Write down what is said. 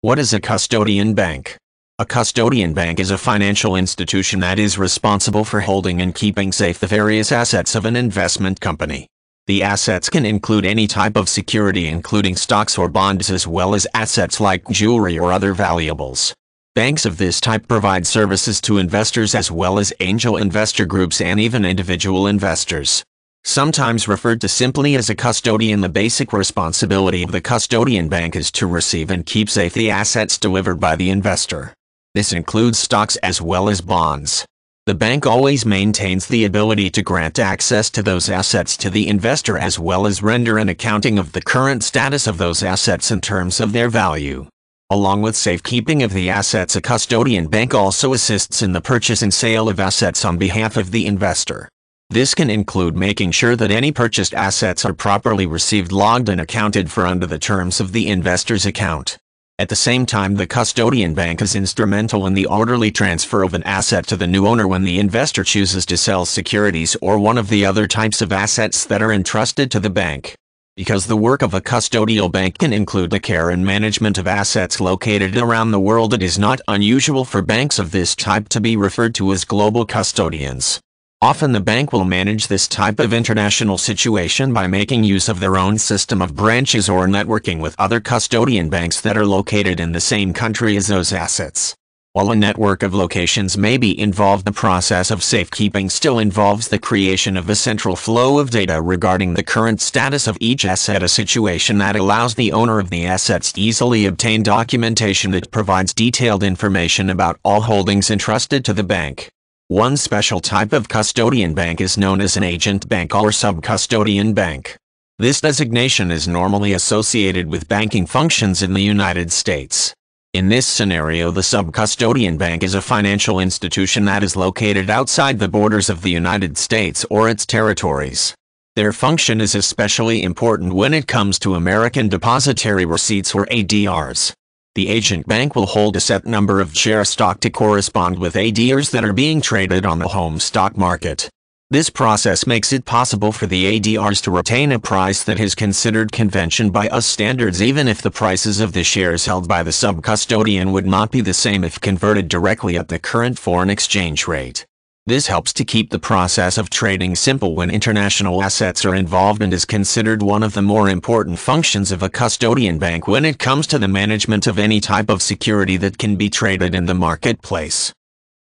What is a custodian bank? A custodian bank is a financial institution that is responsible for holding and keeping safe the various assets of an investment company. The assets can include any type of security including stocks or bonds as well as assets like jewelry or other valuables. Banks of this type provide services to investors as well as angel investor groups and even individual investors. Sometimes referred to simply as a custodian, the basic responsibility of the custodian bank is to receive and keep safe the assets delivered by the investor. This includes stocks as well as bonds. The bank always maintains the ability to grant access to those assets to the investor as well as render an accounting of the current status of those assets in terms of their value. Along with safekeeping of the assets, a custodian bank also assists in the purchase and sale of assets on behalf of the investor. This can include making sure that any purchased assets are properly received, logged and accounted for under the terms of the investor's account. At the same time, the custodian bank is instrumental in the orderly transfer of an asset to the new owner when the investor chooses to sell securities or one of the other types of assets that are entrusted to the bank. Because the work of a custodial bank can include the care and management of assets located around the world, it is not unusual for banks of this type to be referred to as global custodians. Often the bank will manage this type of international situation by making use of their own system of branches or networking with other custodian banks that are located in the same country as those assets. While a network of locations may be involved, the process of safekeeping still involves the creation of a central flow of data regarding the current status of each asset, a situation that allows the owner of the assets to easily obtain documentation that provides detailed information about all holdings entrusted to the bank. One special type of custodian bank is known as an agent bank or sub-custodian bank. This designation is normally associated with banking functions in the United States. In this scenario, the sub-custodian bank is a financial institution that is located outside the borders of the United States or its territories. Their function is especially important when it comes to American depository receipts or ADRs. The agent bank will hold a set number of share stock to correspond with ADRs that are being traded on the home stock market. This process makes it possible for the ADRs to retain a price that is considered convention by US standards, even if the prices of the shares held by the sub-custodian would not be the same if converted directly at the current foreign exchange rate. This helps to keep the process of trading simple when international assets are involved and is considered one of the more important functions of a custodian bank when it comes to the management of any type of security that can be traded in the marketplace.